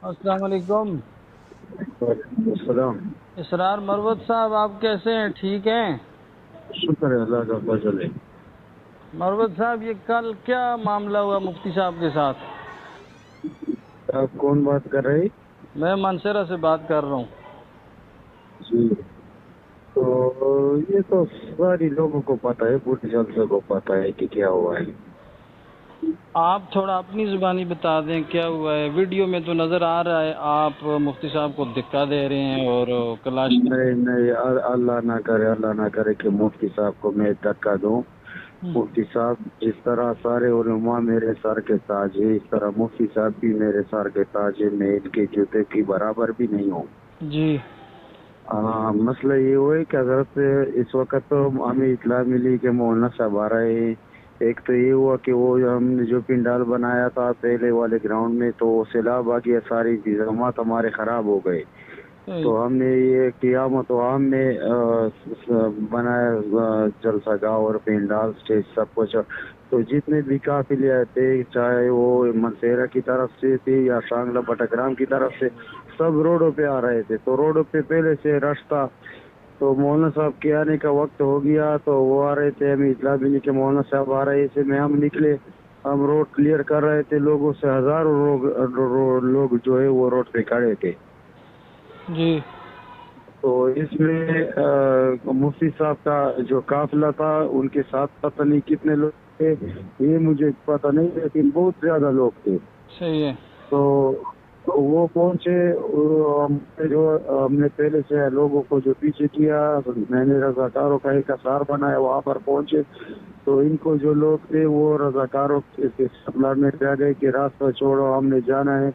अस्सलाम वालेकुम। अस्सलाम। इसरार मरवत साहब, आप कैसे हैं? ठीक हैं? शुक्र है, अल्लाह का फजल है। मरवत साहब, ये कल क्या मामला हुआ मुफ्ती साहब के साथ? आप कौन बात कर रहे हैं? मैं मानसरा से बात कर रहा हूँ। जी, तो ये तो सारी लोगों को पता है, पूरी जनता को पता है कि क्या हुआ है। आप थोड़ा अपनी जुबानी बता दें क्या हुआ है। वीडियो में तो नज़र आ रहा है आप मुफ्ती साहब को धक्का दे रहे हैं और कलाश। नहीं नहीं, अल्लाह ना करे कि मुफ्ती साहब को मैं धक्का दूं। मुफ्ती साहब जिस तरह सारे उलमा मेरे सर के ताज है, इस तरह मुफ्ती साहब भी मेरे सर के ताज है। मैं इनके जूते की बराबर भी नहीं हूँ। जी मसला ये हुआ है कि हजरत इस वक्त तो हमें इतला मिली कि मौलाना साहब आ रहे हैं। एक तो ये हुआ कि वो हमने जो पिंडाल बनाया था पहले वाले ग्राउंड में, तो सैलाब आ गया, सारी इंतजामात हमारे खराब हो गए। तो हमने ये क़ियामत आम में बनाया जलसा गाँव और पिंडाल स्टेज सब कुछ। तो जितने भी काफिले थे, चाहे वो मनसेरा की तरफ से थे या शांगला बटाग्राम की तरफ से, सब रोडों पे आ रहे थे। तो रोडों पे पहले से रश था। तो मौलाना साहब के आने का वक्त हो गया, तो वो आ रहे थे, हमें इतला भी नहीं कि मौलाना साहब आ रहे थे। में हम निकले, हम रोड क्लियर कर रहे थे, लोगों से हजारों लोग जो है वो रोड पे खड़े थे। जी तो इसमें मुफ्ती साहब का जो काफिला था उनके साथ पता नहीं कितने लोग थे, ये मुझे पता नहीं, लेकिन बहुत ज्यादा लोग थे। सही है। तो वो पहुंचे, जो हमने पहले से लोगों को जो पीछे किया, मैंने रजाकारों का एक असार बनाया, वहाँ पर पहुंचे। तो इनको जो लोग थे वो रजाकारों के लड़ने पे आ गए कि रास्ता छोड़ो, हमने जाना है।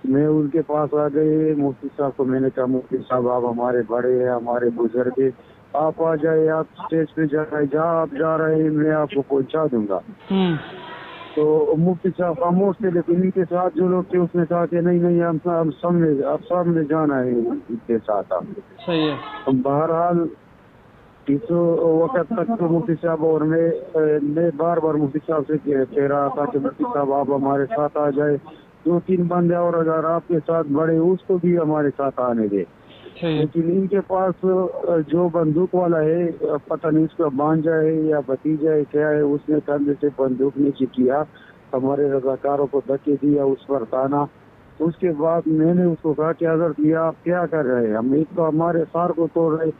मैं उनके पास आ गए, मुफ्ती साहब को मैंने कहा, मुफ्ती साहब आप हमारे बड़े हैं, हमारे बुजुर्ग हैं, आप आ जाए, आप स्टेज पे जाए, जहाँ आप जा रहे हैं मैं आपको पहुंचा दूंगा। तो मुफ्ती साहब खामोश थे, लेकिन इनके साथ जो लोग थे उसने कहा कि नहीं नहीं, हम सामने जाना है इनके साथ आप। सही है। बहरहाल इस वक्त तक तो मुफ्ती साहब और मैं बार बार मुफ्ती साहब से कह रहा था कि मुफ्ती साहब आप हमारे साथ आ जाए, 2-3 बंदे और अगर आपके साथ बड़े उसको भी हमारे साथ आने दे। लेकिन इनके पास जो बंदूक वाला है, पता नहीं उसका भांजा है या भतीजा है क्या है, उसने कंधे से बंदूक नीचे किया, हमारे रजाकारों को धक्के दिया, उस पर ताना। उसके बाद मैंने उसको कहा कि अगर ये आप क्या कर रहे हैं, हम एक तो हमारे सार को तोड़ रहे।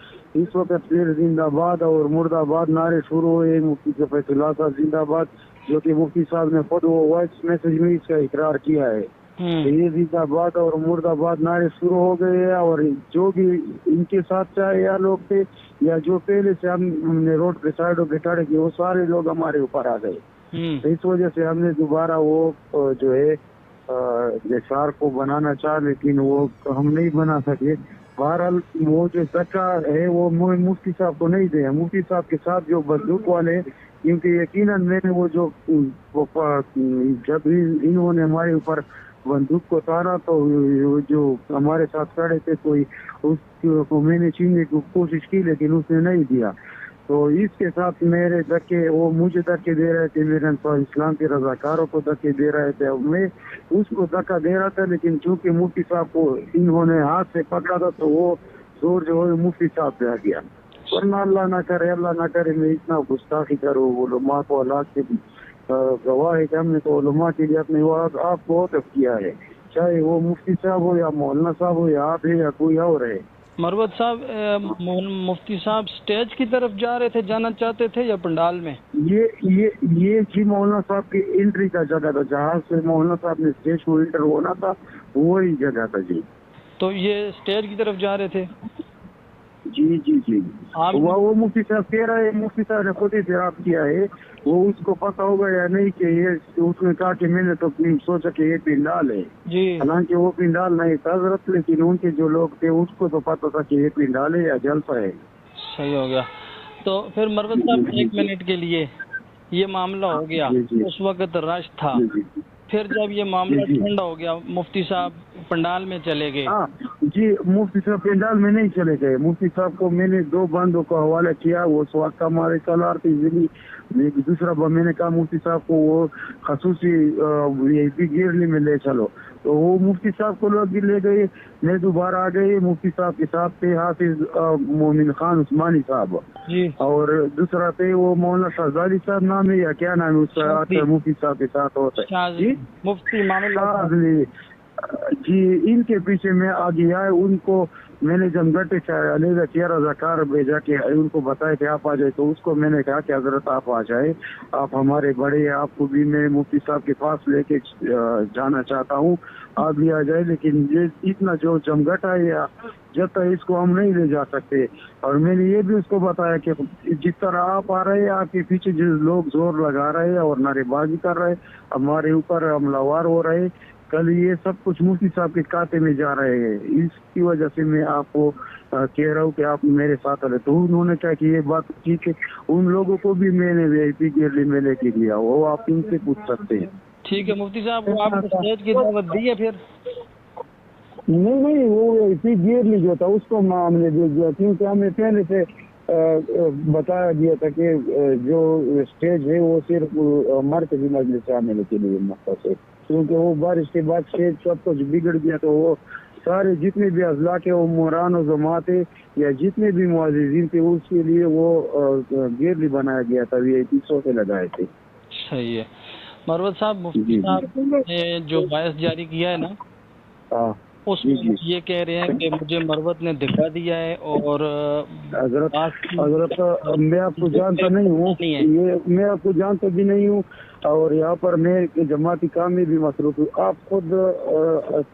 इस वक्त फिर जिंदाबाद और मुर्दाबाद नारे शुरू हुए, मुफ्ती के फैसला साहब जिंदाबाद, जो कि मुफ्ती साहब ने खुद वो वॉइस मैसेज में इसका इकरार किया है। ये जिंदाबाद और मुर्दाबाद नारे शुरू हो गए हैं, और जो भी इनके साथ चाहे या लोग थे या जो पहले से हमने रोड पे साइडों पे खड़े किए, वो सारे लोग हमारे ऊपर आ गए। तो इस वजह से हमने दोबारा वो जो है निसार को बनाना चाहा, लेकिन वो हम नहीं बना सके। बहरहाल वो जो धक्का है वो मुफ्ती साहब को नहीं दे, मुफ्ती साहब के साथ जो बंदूक वाले, क्योंकि यकीनन मैंने वो जब इन्होंने हमारे ऊपर बंदूक को तारा, तो जो हमारे साथ खड़े थे कोई, उसको मैंने छीनने की कोशिश की, लेकिन उसने नहीं दिया। तो इसके साथ मेरे धक्के, वो मुझे धक्के दे रहे थे, मेरे इस्लाम के रजाकारों को धक्के दे रहे थे, मैं उसको धक्का दे रहा था। लेकिन चूंकि मुफ्ती साहब को इन्होंने हाथ से पकड़ा था, तो वो जोर जो है मुफ्ती साहब पे आ गया। वरना अल्लाह ना करे मैं इतना गुस्ताखी करूँ, वो उलमा को अल्लाह के गवाह है कि हमने तो उलमा के लिए अपने आप बहुत किया है, चाहे वो मुफ्ती साहब हो या मौलाना साहब हो या आप है या कोई और है। मरवत साहब, मुफ्ती साहब स्टेज की तरफ जा रहे थे, जाना चाहते थे या पंडाल में? ये जी मौलाना साहब की एंट्री का जगह था, जहाँ से मौलाना साहब ने स्टेज को एंटर होना था, वही जगह था जी। तो ये स्टेज की तरफ जा रहे थे? जी वो मुफ्ती साहब कह रहा है, मुफ्ती साहब ने खुद इतराफ किया है, वो उसको पता होगा या नहीं कि ये, उसने कहा कि मैंने तो सोचा कि ये पिंडाल है, हालांकि वो पिंडाल नहीं था हजरत, लेकिन उनके जो लोग थे उसको तो पता था कि ये पिंडाल है या जलसा है। सही हो गया। तो फिर मरवत साहब 1 मिनट के लिए ये मामला हो गया, उस वक्त रश था। फिर जब ये मामला ठंडा हो गया, मुफ्ती साहब पंडाल में चले गए। हाँ जी, मुफ्ती साहब पंडाल में नहीं चले गए। मुफ्ती साहब को मैंने 2 बंदों को हवाला किया, वो स्वाद हमारे कलार थी। दूसरा मैंने कहा मुफ्ती साहब को वो खसूसी VIP गिरली में ले चलो। تو وہ مفتی صاحب کو لوگ بھی لے گئے، میں دوبارہ آ گئے، مفتی صاحب کے ساتھ تھے حافظ مومن خان عثمانی صاحب، جی اور دوسرا تھے وہ مولانا شہزادی صاحب نام ہے یا کیا نام ہے اس کا، مفتی صاحب کے ساتھ ہوتا ہے جی مفتی شاذلی جی، ان کے پیچھے میں آ گیا ہے. ان کو میں نے جمگٹے علیحدہ کیا، رضاکار بھیجا کہ ان کو بتایا کہ آپ آ جائے، تو اس کو میں نے کہا کہ حضرت آپ آ جائے، آپ ہمارے بڑے ہیں، آپ کو بھی میں مفتی صاحب کے پاس لے کے جانا چاہتا ہوں، آپ بھی آ جائے، لیکن یہ اتنا جو جمگٹا ہے جب تک اس کو ہم نہیں لے جا سکتے. اور میں نے یہ بھی اس کو بتایا کہ جس طرح آپ آ رہے ہیں، آپ کے پیچھے جو لوگ زور لگا رہے ہیں اور نعرے بازی کر رہے ہیں، ہمارے اوپر حملہ وار ہو رہے ہیں، کل یہ سب کچھ مفتی صاحب کے کھاتے میں جا رہے ہیں، اس کی وجہ سے میں آپ کو کہہ رہا ہوں کہ آپ میرے ساتھ آئے. تو انہوں نے کہا کہ یہ بات ٹھیک ہے، ان لوگوں کو بھی میں نے وی آئی پی گیلری میں لے کے دیا، وہ آپ ان سے پوچھ سکتے ہیں. ٹھیک ہے مفتی صاحب، وہ آپ کو اسٹیج کی دعوت دی ہے پھر؟ نہیں وہ وی آئی پی گیلری جو تھا اس کو ہم نے دے دیا، کیونکہ ہمیں پہلے سے بتایا گیا تھا کہ جو اسٹیج ہے وہ صرف مرکزی مجلس عاملہ کے لیے مختص ہے، کیونکہ وہ بارش کے بعد اسٹیج سب کچھ بگڑ گیا، تو وہ سارے جتنے بھی اضلاع کے وہ موران و جماعت ہے یا جتنے بھی معززین تھے اس کے لیے وہ گیلری بنایا گیا تھا، وی آئی پی سوفے لگائے تھے. صحیح ہے مروت صاحب، مفتی صاحب نے جو باعث جاری کیا ہے نا، اس میں یہ کہہ رہے ہیں کہ مجھے مروت نے دکھا دیا ہے، اور حضرت میں آپ کو جانتا نہیں ہوں، یہ میں آپ کو جانتا بھی نہیں ہوں، اور یہاں پر میں جماعتی کام میں بھی مصروف ہوں. آپ خود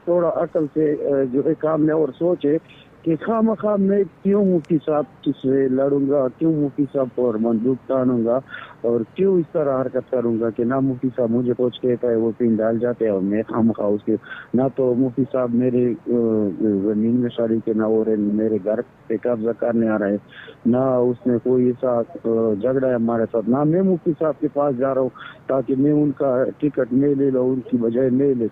تھوڑا عقل سے جو ہے کام لیں اور سوچے کہ خواہ میں کیوں مفتی صاحب سے لڑوں گا، کیوں مفتی صاحب پر بندوق تانوں گا، اور کیوں اس طرح حرکت کروں گا کہ نہ مفتی صاحب مجھے کچھ کہتا ہے وہ پین ڈال جاتے ہیں اور میں خواہ اس کے، نہ تو مفتی صاحب میرے زمین میں شریک ہے، نہ وہ میرے گھر پہ قبضہ کرنے آ رہے ہیں، نہ اس نے کوئی ایسا جھگڑا ہے ہمارے ساتھ، نہ میں مفتی صاحب کے پاس جا رہا ہوں تاکہ میں ان کا ٹکٹ میں لے لوں، ان کی بجائے میں لے